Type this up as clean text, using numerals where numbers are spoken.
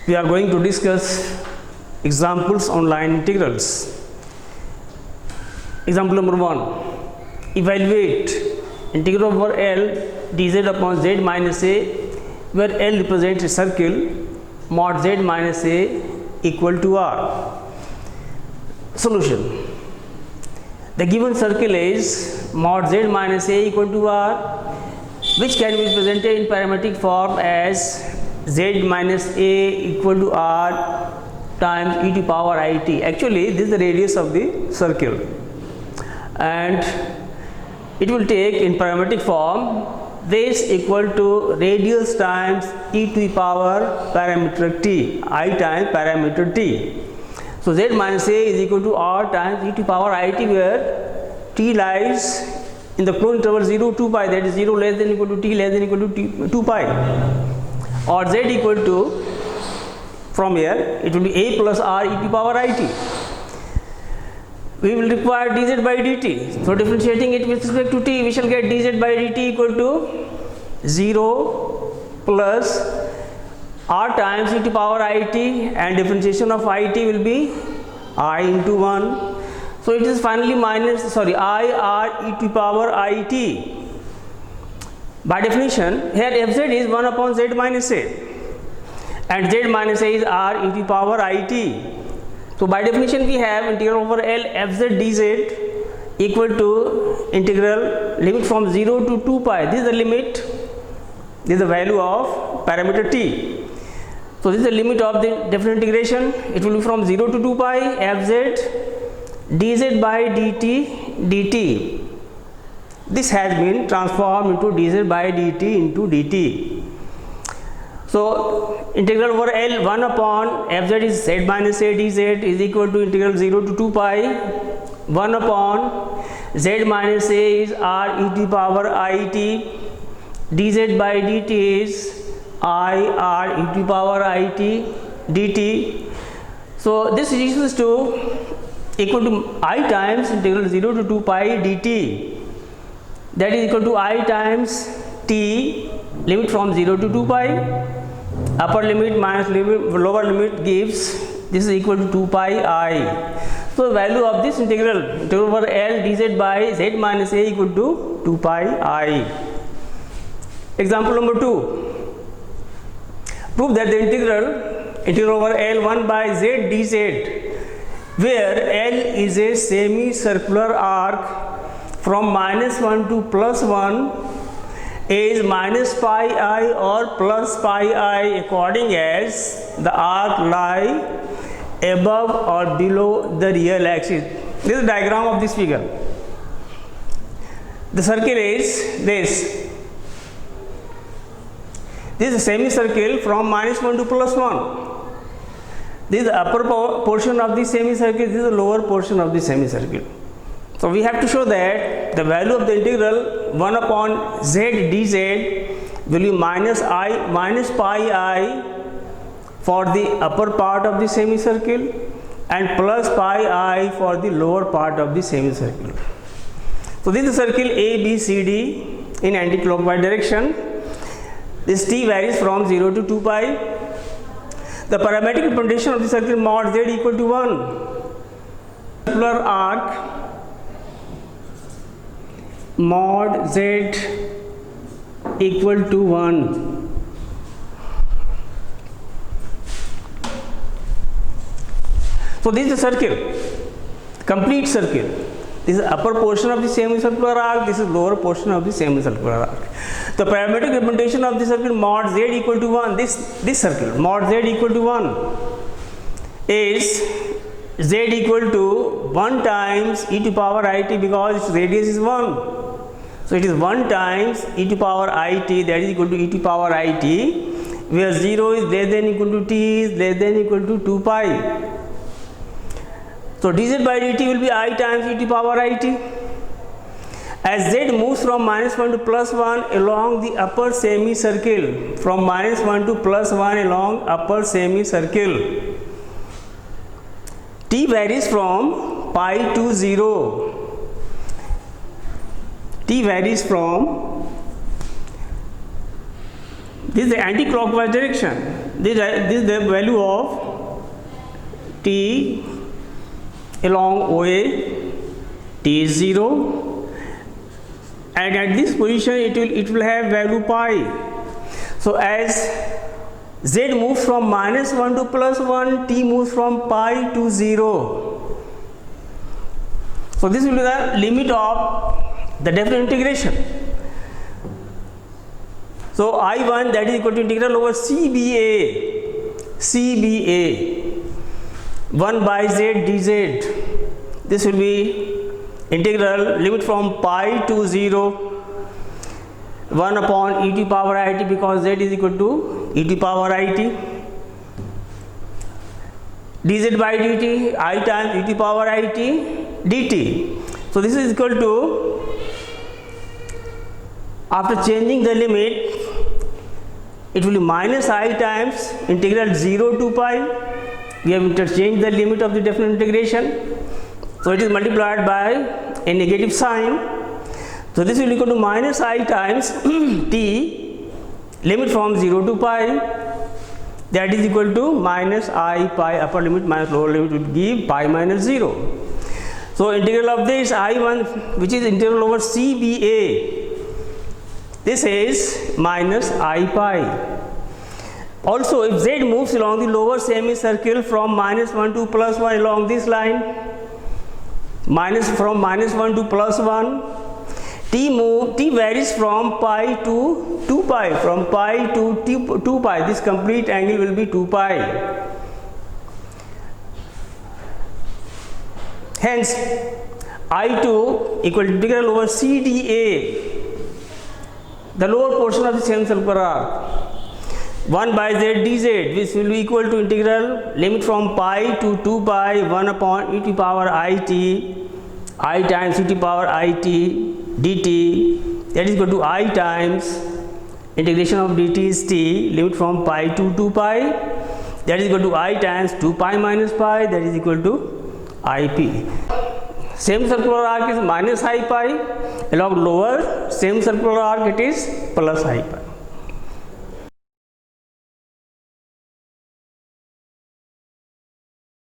we are going to discuss examples on line integrals. Example number 1. Evaluate integral over L dz upon z minus a, where L represents a circle mod z minus a equal to R. Solution. The given circle is mod z minus a equal to R, which can be presented in parametric form as z minus a equal to R times e to power it. Actually, this is the radius of the circle, and it will take in parametric form this equal to radius times e to the power parameter t, I times parameter t. So z minus a is equal to R times e to power it, where t lies in the closed interval 0 2 pi, that is 0 less than equal to t less than equal to 2 pi, or z equal to, from here it will be a plus r e to power it. We will require dz by dt. So differentiating it with respect to t, we shall get dz by dt equal to 0 plus r times e to power it, and differentiation of it will be I into 1. So it is finally I r e to power it. By definition, here fz is 1 upon z minus a, and z minus a is r e to power it. So by definition, we have integral over L fz dz equal to integral limit from 0 to 2 pi. This is the limit, this is the value of parameter t. So this is the limit of the definite integration. It will be from 0 to 2 pi fz dz by dt. This has been transformed into dz by dt into dt. So integral over L 1 upon fz is z minus a dz is equal to integral 0 to 2 pi 1 upon z minus a is r e to power it, dz by dt is I r e to power it dt. So this is equals to equal to I times integral 0 to 2 pi dt, that is equal to I times t limit from 0 to 2 pi, upper limit minus limit, lower limit gives this is equal to 2 pi I. So value of this integral over L dz by z minus a equal to 2 pi I. Example number 2. Prove that the integral over L 1 by z dz, where L is a semicircular arc from minus 1 to plus 1, is minus pi I or plus pi I according as the arc lie above or below the real axis. This is the diagram of this figure. The circle is this. This is a semicircle from minus 1 to plus 1. This is the upper portion of the semicircle, this is the lower portion of the semicircle. So we have to show that the value of the integral 1 upon z dz will be minus pi I for the upper part of the semicircle and plus pi I for the lower part of the semicircle. So this is the circle ABCD in anti-clockwise direction. This t varies from 0 to 2 pi. The parametric representation of the circle mod z equal to 1. Circular arc mod z equal to 1. So this is the circle, complete circle. This is upper portion of the semicircular arc, this is lower portion of the semicircular arc. The parametric representation of the circle mod z equal to 1, this circle mod z equal to 1 is z equal to 1 times e to power it, because its radius is 1. So it is 1 times e to power it, that is equal to e to power it, where 0 is less than equal to t is less than equal to 2 pi. So dz by dt will be I times e to power it. As z moves from minus 1 to plus 1 along the upper semicircle, from minus 1 to plus 1 along upper semicircle, t varies from pi to 0. T varies from, this is the anti-clockwise direction. this is the value of t along OA. T is 0, and at this position it will have value pi. So as z moves from -1 to +1, t moves from pi to 0. So this will be the limit of the definite integration. So I1, that is equal to integral over CBA 1 by z dz. This will be integral limit from pi to 0, 1 upon e to power it, because z is equal to e to power it, dz by dt, I times e to power it dt. So this is equal to, after changing the limit, it will be minus I times integral 0 to pi. We have interchanged the limit of the definite integration, so it is multiplied by a negative sign. So this will equal to minus I times t limit from 0 to pi, that is equal to minus I pi upper limit minus lower limit would give pi minus 0. So integral of this I1, which is integral over CBA, this is minus I pi. Also, if z moves along the lower semicircle from -1 to +1 along this line, from -1 to +1, t varies from pi to 2 pi, from pi to 2 pi. This complete angle will be 2 pi. Hence, I2 equal to integral over CDA, the lower portion of the semicircular arc, 1 by z dz, which will be equal to integral limit from pi to 2 pi 1 upon e to power it, I times e to power it dt, that is equal to I times integration of dt is t limit from pi to 2 pi, that is equal to I times 2 pi minus pi, that is equal to ip. Semicircular arc is minus I pi, along lower semicircular arc it is plus I pi.